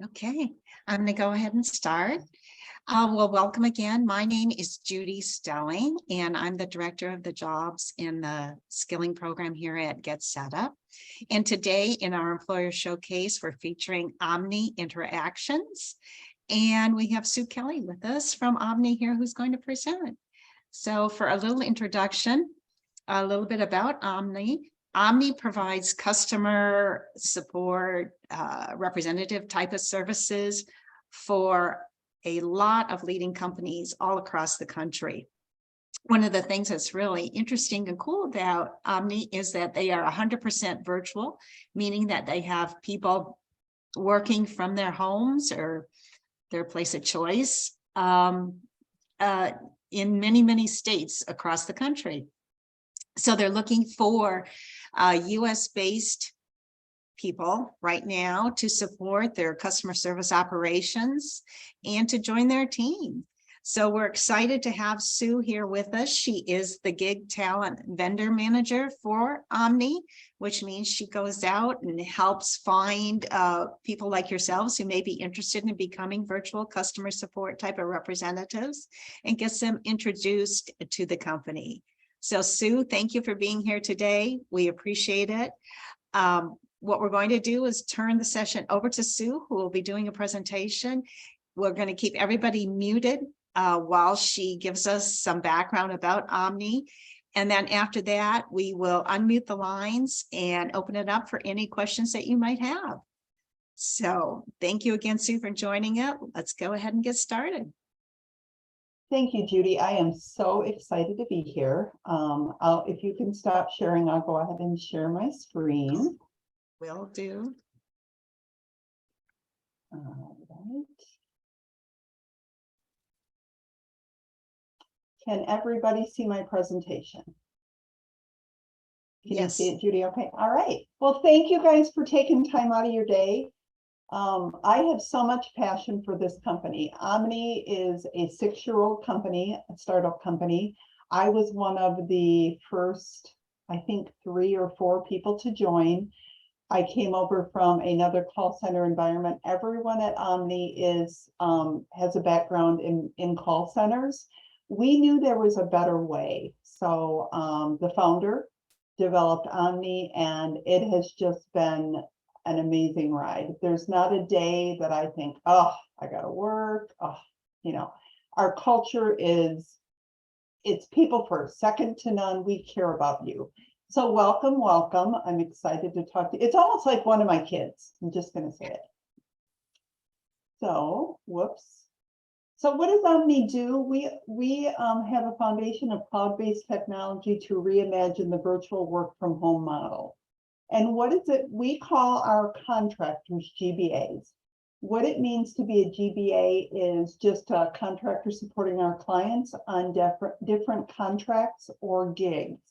Okay, I'm going to go ahead and start. Well, welcome again. My name is Judy Stelling, and I'm the Director of the Jobs in the Skilling Program here at GetSetUp. And today in our Employer Showcase, we're featuring Omni Interactions. And we have Sue Kelly with us from Omni here who's going to present. So for a little introduction, a little bit about Omni. Omni provides customer support, representative type of services for a lot of leading companies all across the country. One of the things that's really interesting and cool about Omni is that they are 100% virtual, meaning that they have people working from their homes or their place of choice in many, many states across the country. So they're looking for US-based people right now to support their customer service operations and to join their team. So we're excited to have Sue here with us. She is the Gig Talent Vendor Manager for Omni, which means she goes out and helps find people like yourselves who may be interested in becoming virtual customer support type of representatives and gets them introduced to the company. So Sue, thank you for being here today. We appreciate it. What we're going to do is turn the session over to Sue, who will be doing a presentation. We're going to keep everybody muted while she gives us some background about Omni. And then after that, we will unmute the lines and open it up for any questions that you might have. So thank you again, Sue, for joining us. Let's go ahead and get started. Thank you, Judy. I am so excited to be here. If you can stop sharing, I'll go ahead and share my screen. Will do. All right. Can everybody see my presentation? Can Yes. you see it, Judy? Okay. All right. Well, thank you guys for taking time out of your day. I have so much passion for this company. Omni is a 6-year-old company, a startup company. I was one of the first, I think, 3 or 4 people to join. I came over from another call center environment. Everyone at Omni is has a background in call centers. We knew there was a better way. So the founder developed Omni, and it has just been an amazing ride. There's not a day that I think, oh, I gotta work. Oh, our culture is, it's people first, second to none. We care about you. So welcome, welcome. I'm excited to talk to you. It's almost like one of my kids. I'm just gonna say it. So, whoops. So what does Omni do? We have a foundation of cloud-based technology to reimagine the virtual work from home model. And what is it? We call our contractors GBAs. What it means to be a GBA is just a contractor supporting our clients on different contracts or gigs.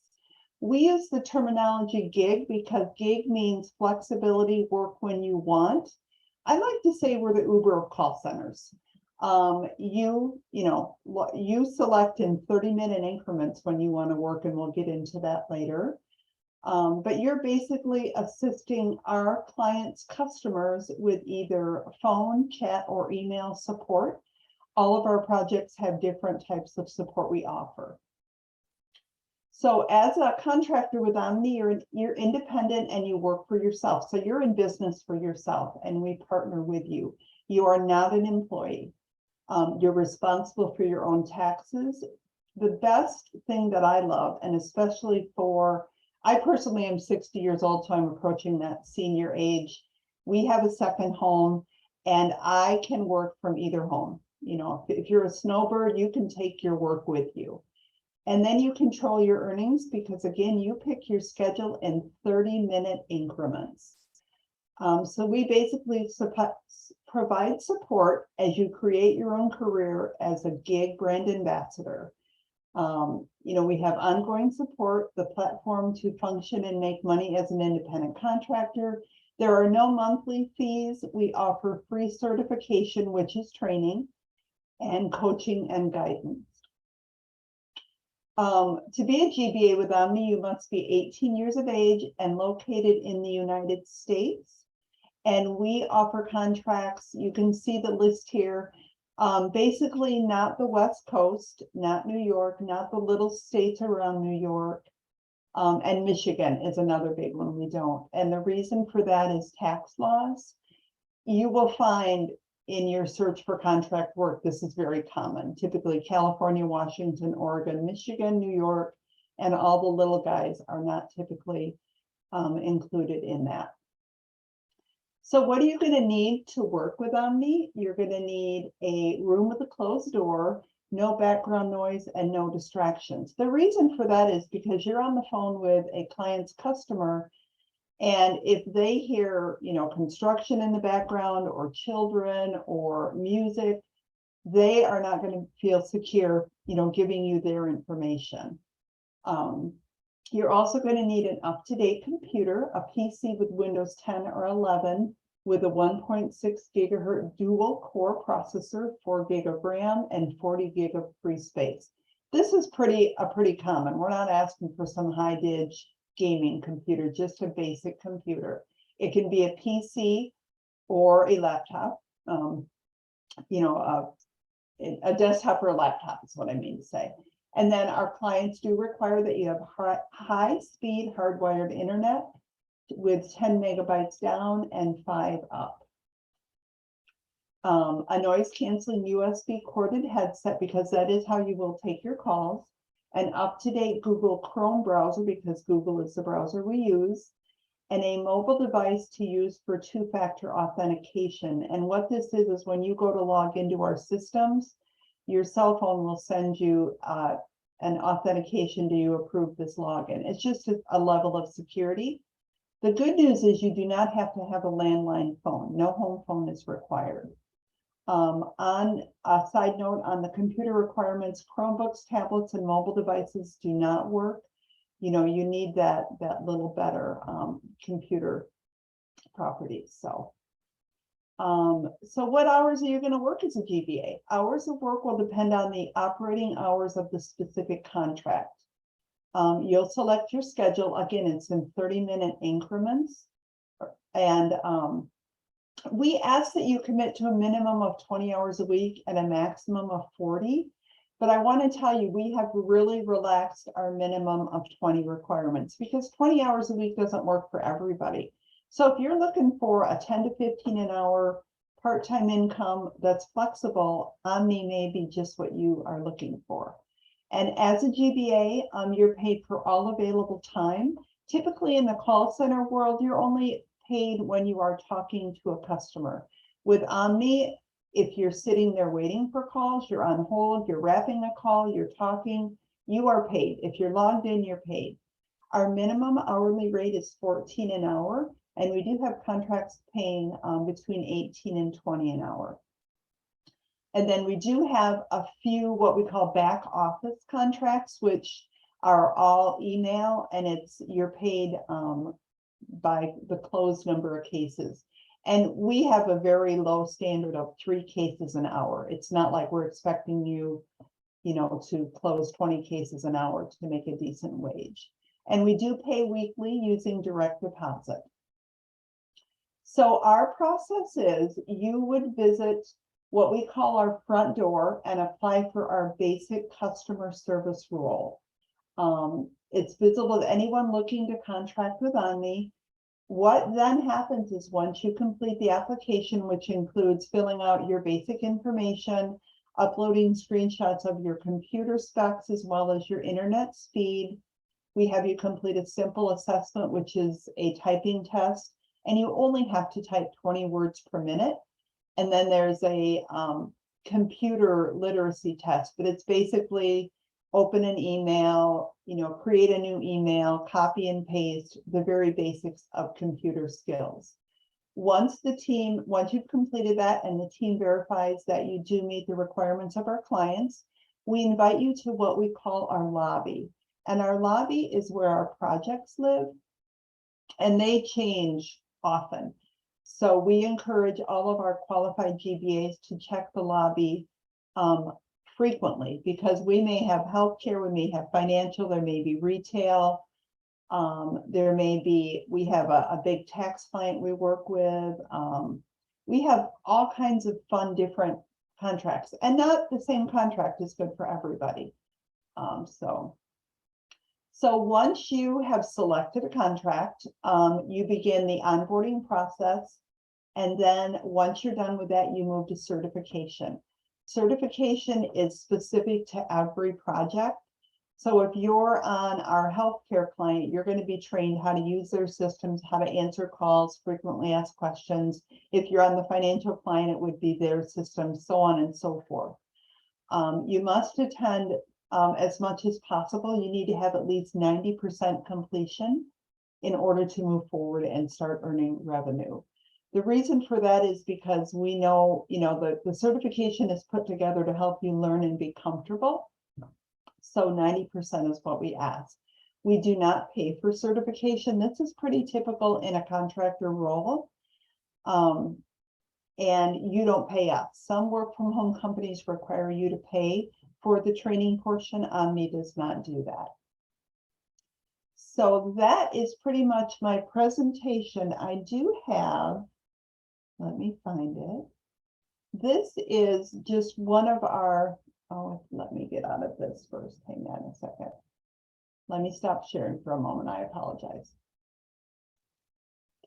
We use the terminology gig because gig means flexibility, work when you want. I like to say we're the Uber of call centers. You select in 30-minute increments when you want to work, and we'll get into that later. But you're basically assisting our clients' customers with either phone, chat, or email support. All of our projects have different types of support we offer. So as a contractor with Omni, you're independent and you work for yourself. So you're in business for yourself, and we partner with you. You are not an employee. You're responsible for your own taxes. The best thing that I love, and especially I personally am 60 years old, so I'm approaching that senior age. We have a second home, and I can work from either home. If you're a snowbird, you can take your work with you. And then you control your earnings because, again, you pick your schedule in 30-minute increments. So we basically provide support as you create your own career as a gig brand ambassador. We have ongoing support, the platform to function and make money as an independent contractor. There are no monthly fees. We offer free certification, which is training, and coaching and guidance. To be a GBA with Omni, you must be 18 years of age and located in the United States. And we offer contracts. You can see the list here. Basically not the West Coast, not New York, not the little states around New York. And Michigan is another big one we don't. And the reason for that is tax laws. You will find in your search for contract work, this is very common. Typically California, Washington, Oregon, Michigan, New York, and all the little guys are not typically included in that. So what are you going to need to work with Omni? You're going to need a room with a closed door, no background noise, and no distractions. The reason for that is because you're on the phone with a client's customer, and if they hear, construction in the background or children or music, they are not going to feel secure, giving you their information. You're also going to need an up-to-date computer, a PC with Windows 10 or 11 with a 1.6 gigahertz dual core processor, 4 gig of RAM, and 40 gig of free space. This is pretty common. We're not asking for some high dig gaming computer, just a basic computer. It can be a PC or a laptop, a desktop or a laptop is what I mean to say. And then our clients do require that you have high-speed hardwired internet with 10 megabytes down and 5 up. A noise-canceling USB corded headset, because that is how you will take your calls. An up-to-date Google Chrome browser, because Google is the browser we use. And a mobile device to use for two-factor authentication. And what this is when you go to log into our systems, your cell phone will send you an authentication to you approve this login. It's just a level of security. The good news is you do not have to have a landline phone. No home phone is required. On a side note on the computer requirements, Chromebooks, tablets, and mobile devices do not work. You need that little better computer properties. So what hours are you going to work as a GBA? Hours of work will depend on the operating hours of the specific contract. You'll select your schedule. Again, it's in 30-minute increments. And we ask that you commit to a minimum of 20 hours a week and a maximum of 40. But I want to tell you, we have really relaxed our minimum of 20 requirements because 20 hours a week doesn't work for everybody. So if you're looking for a 10 to 15 an hour part-time income that's flexible, Omni may be just what you are looking for. And as a GBA, you're paid for all available time. Typically in the call center world, you're only paid when you are talking to a customer. With Omni, if you're sitting there waiting for calls, you're on hold, you're wrapping a call, you're talking, you are paid. If you're logged in, you're paid. Our minimum hourly rate is $14 an hour. And we do have contracts paying between 18 and 20 an hour. And then we do have a few what we call back office contracts, which are all email, and you're paid by the closed number of cases. And we have a very low standard of 3 cases an hour. It's not like we're expecting you, to close 20 cases an hour to make a decent wage. And we do pay weekly using direct deposit. So our process is you would visit what we call our front door and apply for our basic customer service role. It's visible to anyone looking to contract with Omni. What then happens is once you complete the application, which includes filling out your basic information, uploading screenshots of your computer specs as well as your internet speed, we have you complete a simple assessment, which is a typing test. And you only have to type 20 words per minute. And then there's a computer literacy test, but it's basically open an email, create a new email, copy and paste, the very basics of computer skills. Once you've completed that and the team verifies that you do meet the requirements of our clients, we invite you to what we call our lobby. And our lobby is where our projects live, and they change often. So we encourage all of our qualified GBAs to check the lobby frequently, because we may have healthcare, we may have financial, there may be retail, There may be, we have a big tax client we work with. We have all kinds of fun, different contracts, and not the same contract is good for everybody. So once you have selected a contract, you begin the onboarding process. And then once you're done with that, you move to certification. Certification is specific to every project. So if you're on our healthcare client, you're going to be trained how to use their systems, how to answer calls, frequently asked questions. If you're on the financial client, it would be their systems, so on and so forth. You must attend as much as possible. You need to have at least 90% completion in order to move forward and start earning revenue. The reason for that is because we know, the certification is put together to help you learn and be comfortable. So 90% is what we ask. We do not pay for certification. This is pretty typical in a contractor role. And you don't pay us. Some work from home companies require you to pay for the training portion. Omni does not do that. So that is pretty much my presentation. I do have, let me find it. This is just one of our, oh, let me get out of this first. Hang on a second. Let me stop sharing for a moment. I apologize.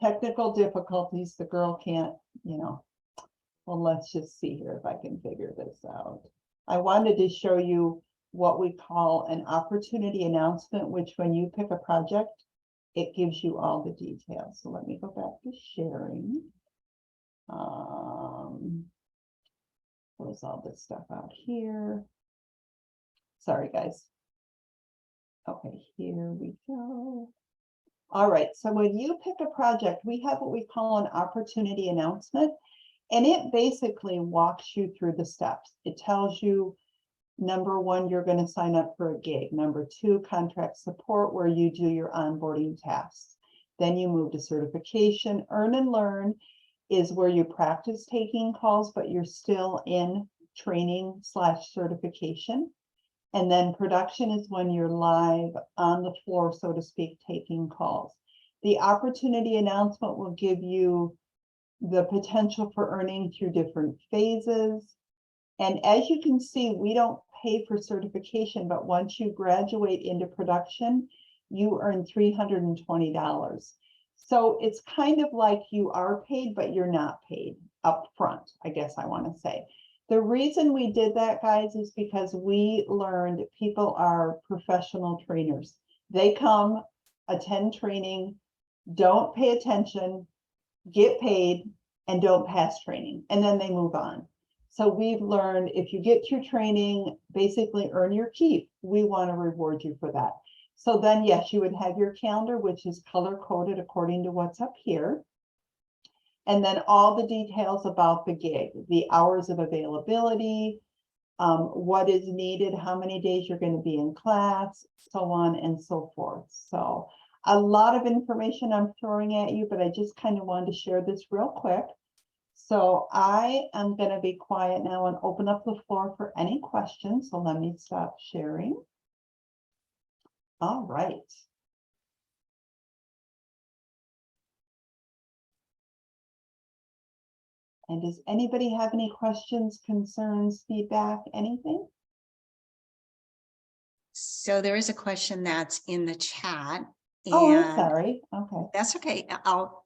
Technical difficulties. The girl can't, well, let's just see here if I can figure this out. I wanted to show you what we call an opportunity announcement, which when you pick a project, it gives you all the details. So let me go back to sharing. Close all this stuff out here. Sorry, guys. Okay, here we go. All right, so when you pick a project, we have what we call an opportunity announcement, and it basically walks you through the steps. It tells you, number one, you're going to sign up for a gig. Number two, contract support, where you do your onboarding tasks. Then you move to certification. Earn and learn is where you practice taking calls, but you're still in training / certification. And then production is when you're live on the floor, so to speak, taking calls. The opportunity announcement will give you the potential for earning through different phases. And as you can see, we don't pay for certification, but once you graduate into production, you earn $320. So it's kind of like you are paid, but you're not paid up front, I guess I want to say. The reason we did that, guys, is because we learned people are professional trainers. They come, attend training, don't pay attention, get paid, and don't pass training, and then they move on. So we've learned if you get through training, basically earn your keep. We want to reward you for that. So then, yes, you would have your calendar, which is color coded according to what's up here. And then all the details about the gig, the hours of availability, what is needed, how many days you're going to be in class, so on and so forth. So a lot of information I'm throwing at you, but I just kind of wanted to share this real quick. So I am going to be quiet now and open up the floor for any questions. So let me stop sharing. All right. And does anybody have any questions, concerns, feedback, anything? So there is a question that's in the chat. Oh, I'm and sorry. Okay. That's okay.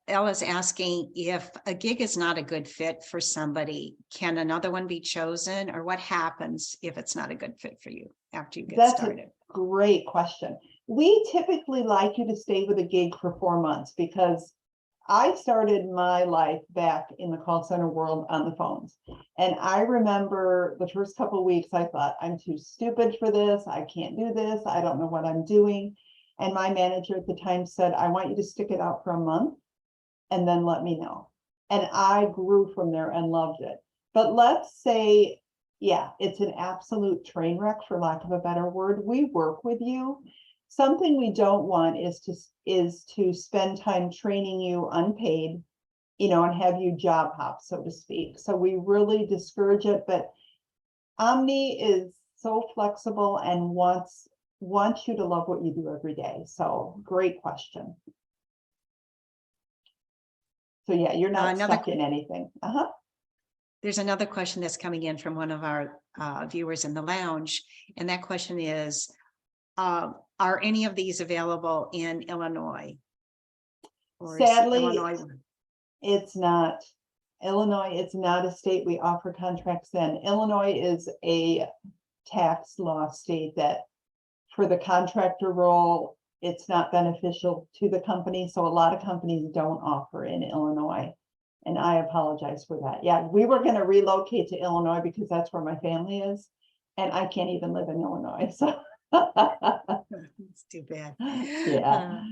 Ella's asking if a gig is not a good fit for somebody, can another one be chosen, or what happens if it's not a good fit for you after you get started? A great question. We typically like you to stay with a gig for 4 months because I started my life back in the call center world on the phones. And I remember the first couple of weeks, I thought, I'm too stupid for this. I can't do this. I don't know what I'm doing. And my manager at the time said, I want you to stick it out for a month and then let me know. And I grew from there and loved it. But let's say, yeah, it's an absolute train wreck, for lack of a better word. We work with you. Something we don't want is to spend time training you unpaid, and have you job hop, so to speak. So we really discourage it. But Omni is so flexible and wants want you to love what you do every day. So great question. So yeah, you're not stuck in anything. There's another question that's coming in from one of our viewers in the lounge. And that question is, are any of these available in Illinois? Or Sadly, Illinois... it's not. Illinois, it's not a state we offer contracts in. Illinois is a tax law state that for the contractor role, it's not beneficial to the company. So a lot of companies don't offer in Illinois. And I apologize for that. Yeah, we were going to relocate to Illinois because that's where my family is. And I can't even live in Illinois. So it's too bad. Yeah.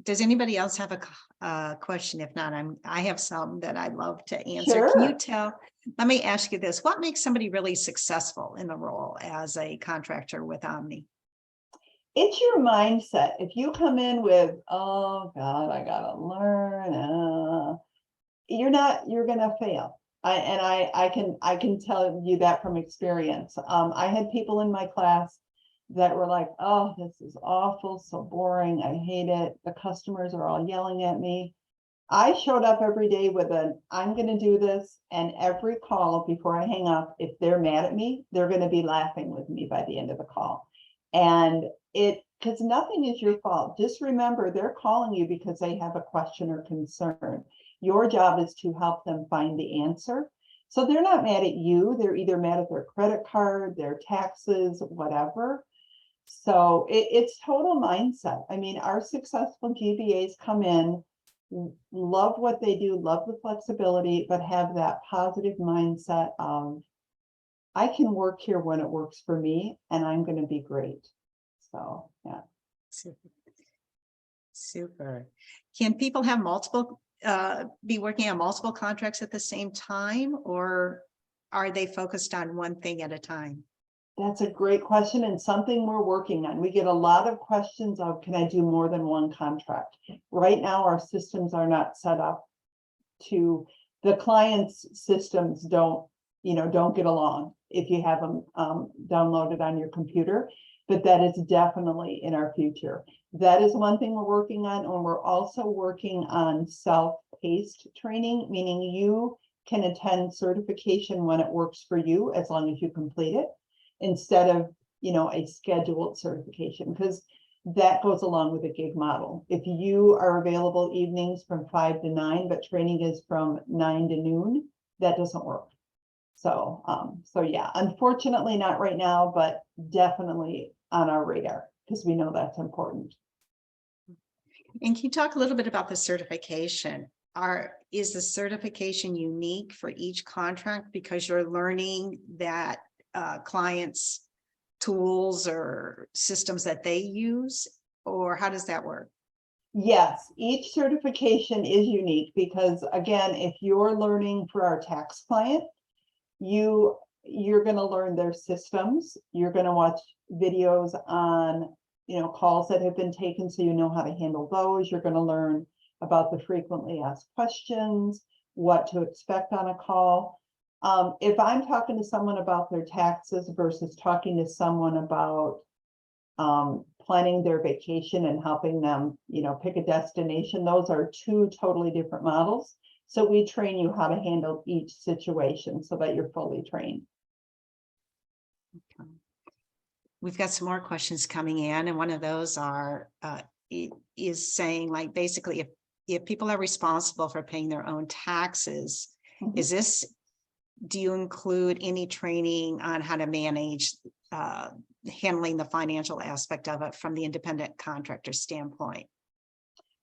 Does anybody else have a question? If not, I have some that I'd love to answer. Sure. Can you let me ask you this. What makes somebody really successful in the role as a contractor with Omni? It's your mindset. If you come in with, oh God, I gotta learn, you're gonna fail. I can tell you that from experience. I had people in my class that were like, oh, this is awful, so boring, I hate it. The customers are all yelling at me. I showed up every day with I'm gonna do this, and every call before I hang up, if they're mad at me, they're gonna be laughing with me by the end of the call. And because nothing is your fault. Just remember, they're calling you because they have a question or concern. Your job is to help them find the answer. So they're not mad at you. They're either mad at their credit card, their taxes, whatever. So it's total mindset. I mean, our successful GBAs come in, love what they do, love the flexibility, but have that positive mindset of, I can work here when it works for me, and I'm going to be great. So, yeah. Super. Can people have be working on multiple contracts at the same time, or are they focused on one thing at a time? That's a great question, and something we're working on. We get a lot of questions of, can I do more than one contract? Right now, our systems are not set up to, the client's systems don't get along if you have them downloaded on your computer, but that is definitely in our future. That is one thing we're working on, and we're also working on self-paced training, meaning you can attend certification when it works for you, as long as you complete it, instead of a scheduled certification, because that goes along with a gig model. If you are available evenings from 5 to 9, but training is from 9 to noon, that doesn't work. So yeah, unfortunately not right now, but definitely on our radar, because we know that's important. And can you talk a little bit about the certification? Is the certification unique for each contract because you're learning that clients' tools or systems that they use, or how does that work? Yes, each certification is unique because, again, if you're learning for our tax client, you're going to learn their systems. You're going to watch videos on calls that have been taken, so you know how to handle those. You're going to learn about the frequently asked questions, what to expect on a call. If I'm talking to someone about their taxes versus talking to someone about planning their vacation and helping them, pick a destination, those are two totally different models. So we train you how to handle each situation so that you're fully trained. Okay. We've got some more questions coming in, and one of those is saying, like, basically, if people are responsible for paying their own taxes, do you include any training on how to manage handling the financial aspect of it from the independent contractor standpoint?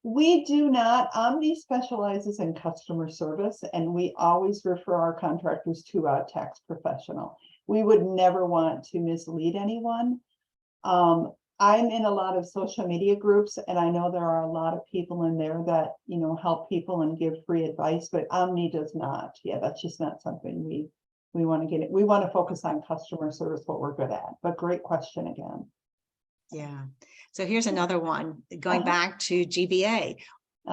We do not. Omni specializes in customer service, and we always refer our contractors to a tax professional. We would never want to mislead anyone. I'm in a lot of social media groups, and I know there are a lot of people in there that, help people and give free advice, but Omni does not. Yeah, that's just not something we want to get it. We want to focus on customer service, what we're good at. But great question again. Yeah. So here's another one, going back to GBA.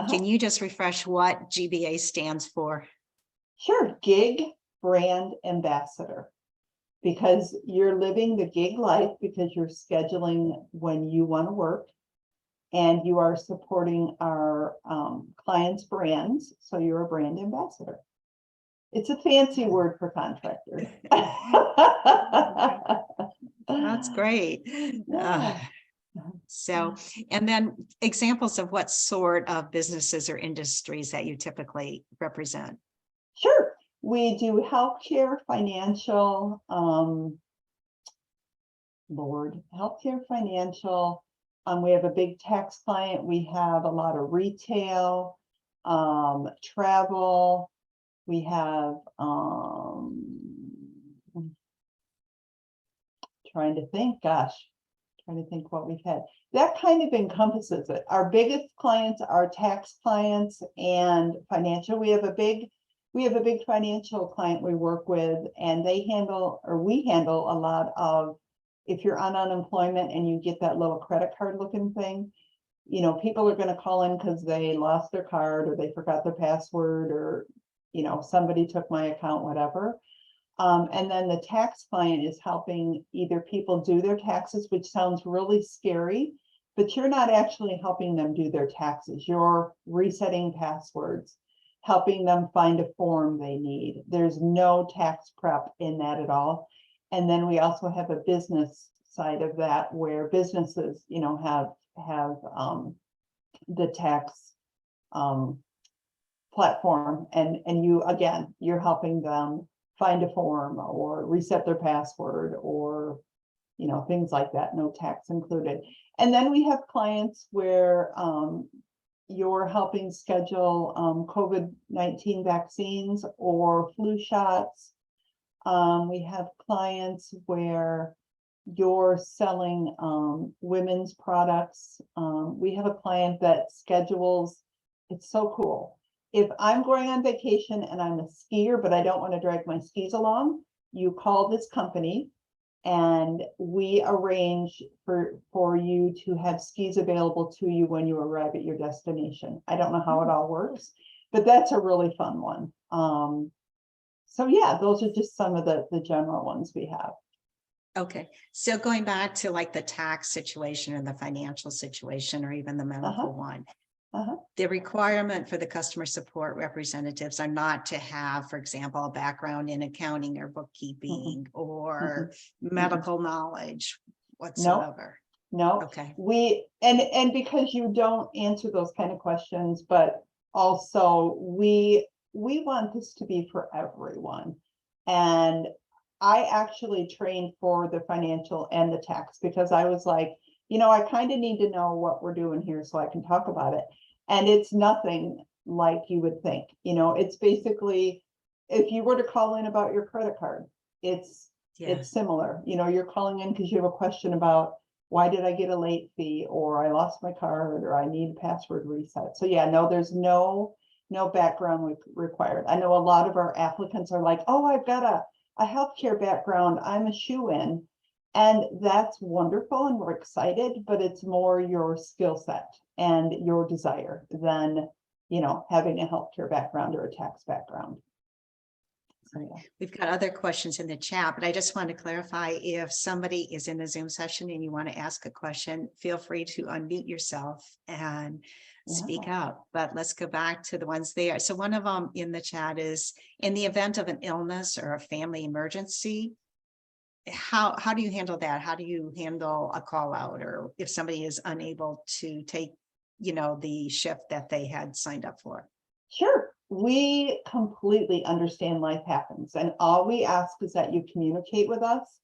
Can you just refresh what GBA stands for? Sure. Gig Brand Ambassador. because you're living the gig life because you're scheduling when you want to work, and you are supporting our clients' brands. So you're a brand ambassador. It's a fancy word for contractor. That's great. Yeah. So, and then examples of what sort of businesses or industries that you typically represent. Sure. We do healthcare, financial, healthcare, financial. We have a big tax client. We have a lot of retail, travel. We have, trying to think what we've had. That kind of encompasses it. Our biggest clients are tax clients and financial. We have a big financial client we work with, and we handle a lot of, if you're on unemployment and you get that little credit card looking thing, you know, people are going to call in because they lost their card or they forgot their password, or, you know, somebody took my account, whatever. And then the tax client is helping either people do their taxes, which sounds really scary, but you're not actually helping them do their taxes. You're resetting passwords, helping them find a form they need. There's no tax prep in that at all. And then we also have a business side of that where businesses, you know, have the tax platform, and you're helping them find a form or reset their password, or, you know, things like that, no tax included. And then we have clients where you're helping schedule COVID-19 vaccines or flu shots. We have clients where you're selling women's products. We have a client that schedules, it's so cool. If I'm going on vacation and I'm a skier, but I don't want to drag my skis along, you call this company and we arrange for you to have skis available to you when you arrive at your destination. I don't know how it all works, but that's a really fun one. So yeah, those are just some of the general ones we have. Okay, so going back to like the tax situation or the financial situation, or even the medical one, the requirement for the customer support representatives are not to have, for example, a background in accounting or bookkeeping or medical knowledge whatsoever. No. Okay. And because you don't answer those kind of questions, but also we want this to be for everyone. And I actually trained for the financial and the tax because I was like, you know, I kind of need to know what we're doing here so I can talk about it. And it's nothing like you would think. You know, it's basically, if you were to call in about your credit card, it's similar. You know, you're calling in because you have a question about, why did I get a late fee, or I lost my card, or I need a password reset. So yeah, no, there's no background required. I know a lot of our applicants are like, oh, I've got a healthcare background, I'm a shoo-in. And that's wonderful, and we're excited, but it's more your skill set and your desire than, you know, having a healthcare background or a tax background. So, yeah. We've got other questions in the chat, but I just want to clarify, if somebody is in a Zoom session and you want to ask a question, feel free to unmute yourself and speak out. But let's go back to the ones there. So one of them in the chat is, in the event of an illness or a family emergency, how do you handle that? How do you handle a call out, or if somebody is unable to take, you know, the shift that they had signed up for? Sure. We completely understand life happens, and all we ask is that you communicate with us.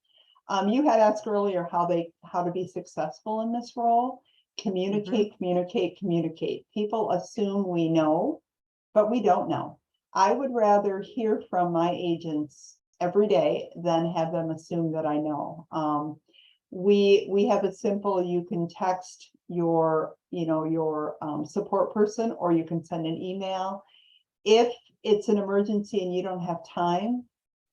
You had asked earlier how to be successful in this role. Communicate, communicate, communicate. People assume we know, but we don't know. I would rather hear from my agents every day than have them assume that I know. We have a simple, you can text your support person, or you can send an email. If it's an emergency and you don't have time,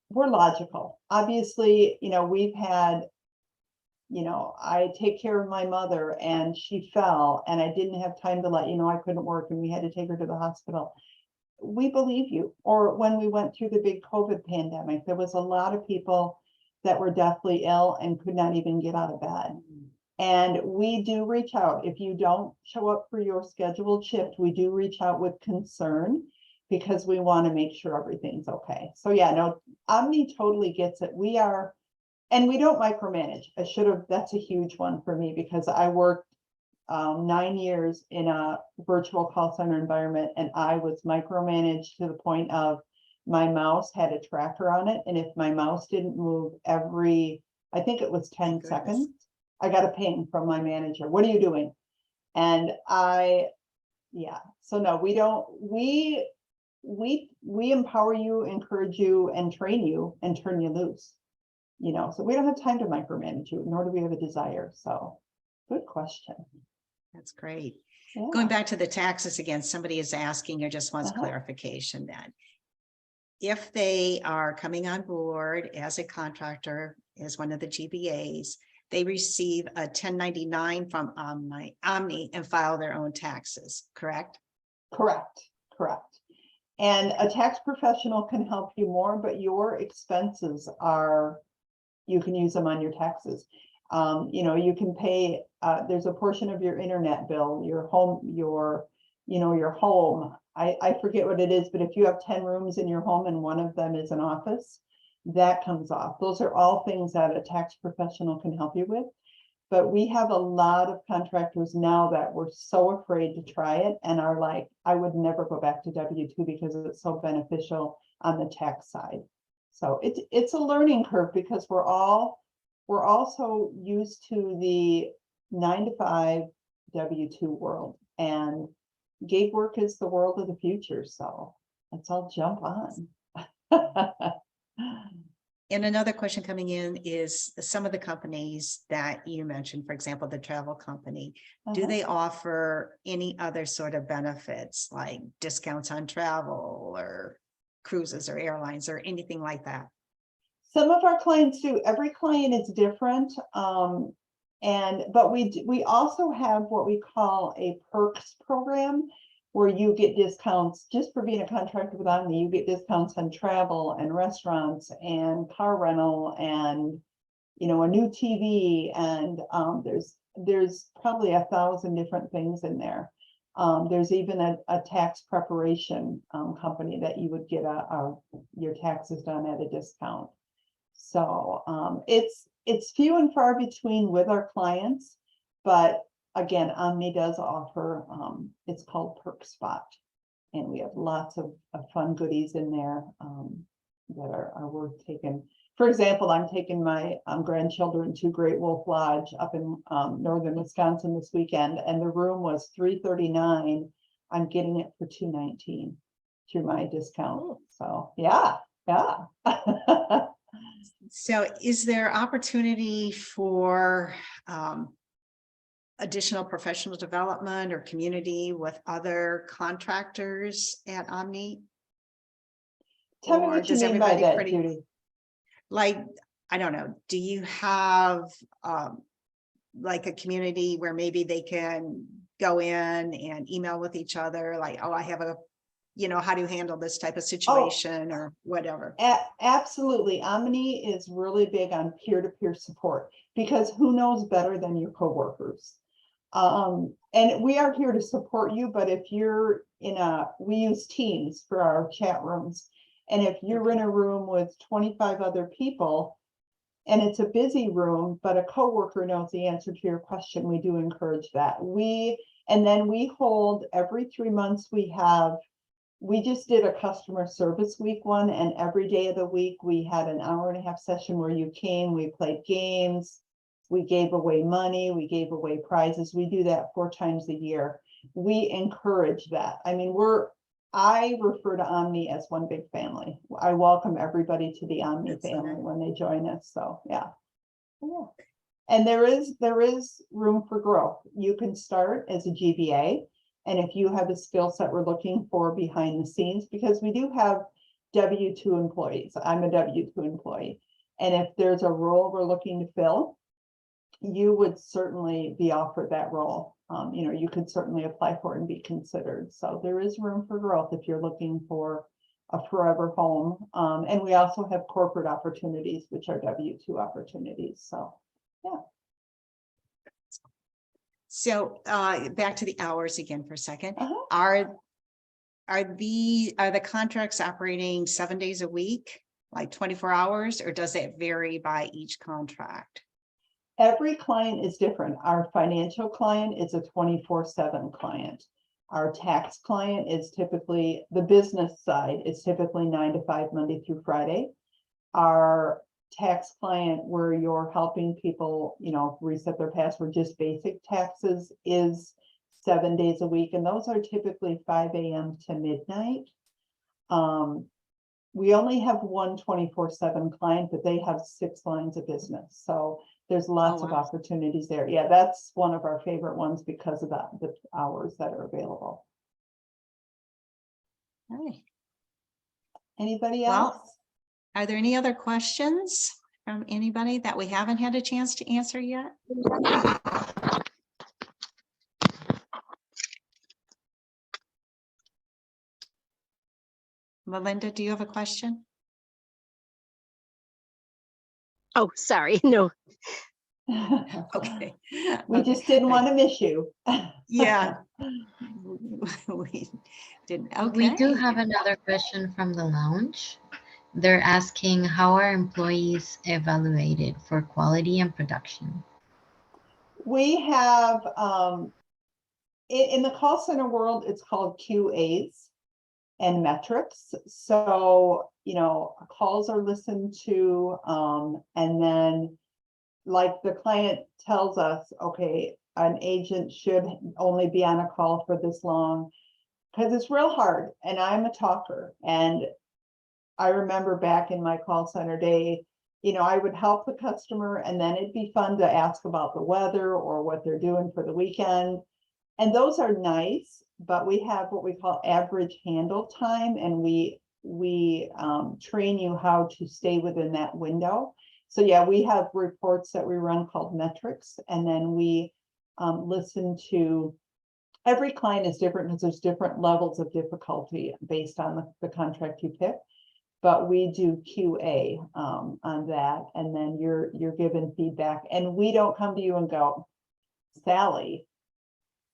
we're logical. Obviously, you know, we've had, you know, I take care of my mother and she fell and I didn't have time to let you know I couldn't work and we had to take her to the hospital. We believe you. Or when we went through the big COVID pandemic, there was a lot of people that were deathly ill and could not even get out of bed. And we do reach out. If you don't show up for your scheduled shift, we do reach out with concern because we want to make sure everything's okay. So yeah, no, Omni totally gets it. We are, and we don't micromanage. That's a huge one for me because I worked 9 years in a virtual call center environment, and I was micromanaged to the point of my mouse had a tracker on it. And if my mouse didn't move every, I think it was 10 seconds, I got a ping from my manager. What are you doing? And yeah, so no, we don't, we empower you, encourage you, and train you and turn you loose, so we don't have time to micromanage you, nor do we have a desire. So good question. That's great. Yeah. Going back to the taxes again, somebody is asking or just wants clarification then. If they are coming on board as a contractor, as one of the GBAs, they receive a 1099 from Omni and file their own taxes, correct? Correct. And a tax professional can help you more, but your expenses you can use them on your taxes. You can pay, there's a portion of your internet bill, your home, your home. I forget what it is, but if you have 10 rooms in your home and one of them is an office, that comes off. Those are all things that a tax professional can help you with. But we have a lot of contractors now that were so afraid to try it and are like, I would never go back to W-2 because it's so beneficial on the tax side. So it's a learning curve because we're also used to the 9-to-5 W-2 world, and gig work is the world of the future. So let's all jump on. And another question coming in is some of the companies that you mentioned, for example, the travel company, do they offer any other sort of benefits like discounts on travel or cruises or airlines or anything like that? Some of our clients do. Every client is different. But we also have what we call a perks program where you get discounts just for being a contractor with Omni. You get discounts on travel and restaurants and car rental and a new TV, and there's probably 1,000 different things in there. There's even a tax preparation company that you would get your taxes done at a discount. So it's few and far between with our clients, but again, Omni does offer, it's called Perk Spot, and we have lots of fun goodies in there that are worth taking. For example, I'm taking my grandchildren to Great Wolf Lodge up in northern Wisconsin this weekend, and the room was $339. I'm getting it for $219 through my discount. So yeah. So is there opportunity for additional professional development or community with other contractors at Omni? Tell me what you mean by that, Judy. Like, I don't know, do you have like a community where maybe they can go in and email with each other, like, oh, I have a, how do you handle this type of situation or whatever? Absolutely. Omni is really big on peer-to-peer support because who knows better than your coworkers? And we are here to support you, but if you're we use Teams for our chat rooms. And if you're in a room with 25 other people and it's a busy room, but a coworker knows the answer to your question, we do encourage that. And then we hold every 3 months, we just did a customer service week one, and every day of the week we had an hour-and-a-half session where you came, we played games, we gave away money, we gave away prizes. We do that 4 times a year. We encourage that. I mean, I refer to Omni as one big family. I welcome everybody to the Omni family when they join us. So yeah. And there is room for growth. You can start as a GBA. And if you have a skill set we're looking for behind the scenes, because we do have W-2 employees. I'm a W-2 employee. And if there's a role we're looking to fill, you would certainly be offered that role. You could certainly apply for it and be considered. So there is room for growth if you're looking for a forever home. And we also have corporate opportunities, which are W-2 opportunities. So, yeah. So back to the hours again for a second. Uh-huh. Are the contracts operating 7 days a week, like 24 hours, or does it vary by each contract? Every client is different. Our financial client is a 24/7 client. Our tax client is typically, the business side is typically 9 to 5, Monday through Friday. Our tax client, where you're helping people, reset their password, just basic taxes, is 7 days a week. And those are typically 5 a.m. to midnight. We only have one 24/7 client, but they have 6 lines of business. So there's lots of opportunities there. Yeah, that's one of our favorite ones because of the hours that are available. Okay. Anybody else? Well, are there any other questions from anybody that we haven't had a chance to answer yet? Melinda, do you have a question? Oh, sorry, no. Okay. We just didn't want to miss you. Yeah. We didn't. Okay. We do have another question from the lounge. They're asking, how are employees evaluated for quality and production? We have, in the call center world, it's called QAs and metrics. So, calls are listened to, and then like the client tells us, okay, an agent should only be on a call for this long, because it's real hard. And I'm a talker. And I remember back in my call center day, I would help the customer, and then it'd be fun to ask about the weather or what they're doing for the weekend. And those are nice, but we have what we call average handle time, and we train you how to stay within that window. So yeah, we have reports that we run called metrics, and then we listen to, every client is different because there's different levels of difficulty based on the contract you pick. But we do QA on that, and then you're given feedback, and we don't come to you and go, Sally,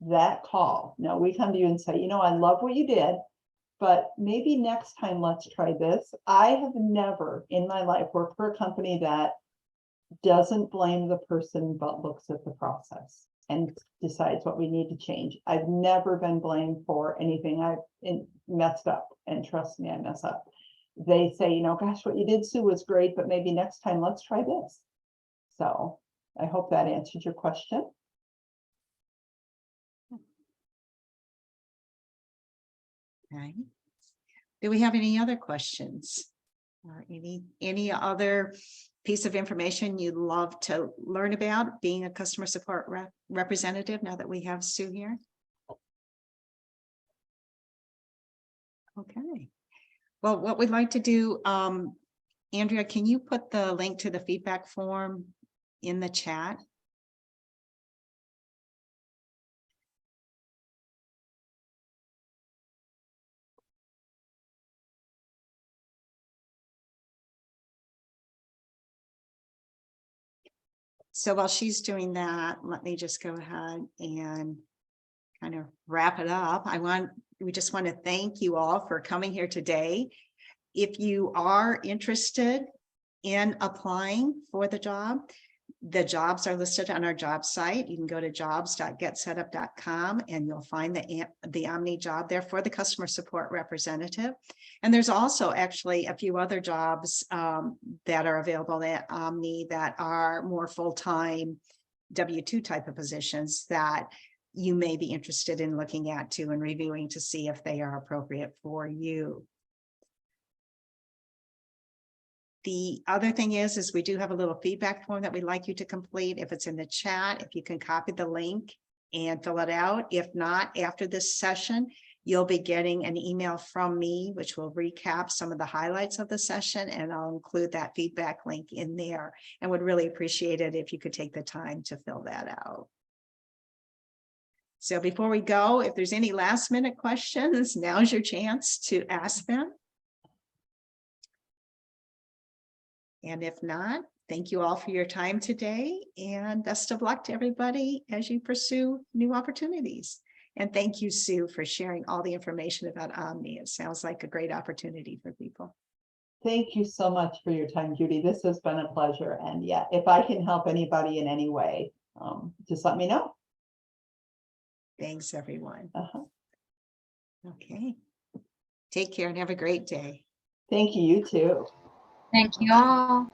that call. No, we come to you and say, I love what you did, but maybe next time let's try this. I have never in my life worked for a company that doesn't blame the person but looks at the process and decides what we need to change. I've never been blamed for anything I've messed up, and trust me, I mess up. They say, gosh, what you did, Sue, was great, but maybe next time let's try this. So I hope that answered your question. Okay. Do we have any other questions or any other piece of information you'd love to learn about being a customer support representative now that we have Sue here? Okay. Well, what we'd like to do, Andrea, can you put the link to the feedback form in the chat? So while she's doing that, let me just go ahead and kind of wrap it up. We just want to thank you all for coming here today. If you are interested in applying for the jobs are listed on our job site. You can go to jobs.getsetup.com and you'll find the Omni job there for the customer support representative. And there's also actually a few other jobs that are available at Omni that are more full-time W-2 type of positions that you may be interested in looking at too and reviewing to see if they are appropriate for you. The other thing is we do have a little feedback form that we'd like you to complete. If it's in the chat, if you can copy the link and fill it out. If not, after this session, you'll be getting an email from me, which will recap some of the highlights of the session, and I'll include that feedback link in there, and would really appreciate it if you could take the time to fill that out. So before we go, if there's any last minute questions, now's your chance to ask them. And if not, thank you all for your time today, and best of luck to everybody as you pursue new opportunities. And thank you, Sue, for sharing all the information about Omni. It sounds like a great opportunity for people. Thank you so much for your time, Judy. This has been a pleasure. And yeah, if I can help anybody in any way, just let me know. Thanks, everyone. Uh-huh. Okay. Take care and have a great day. Thank you, you too. Thank you all.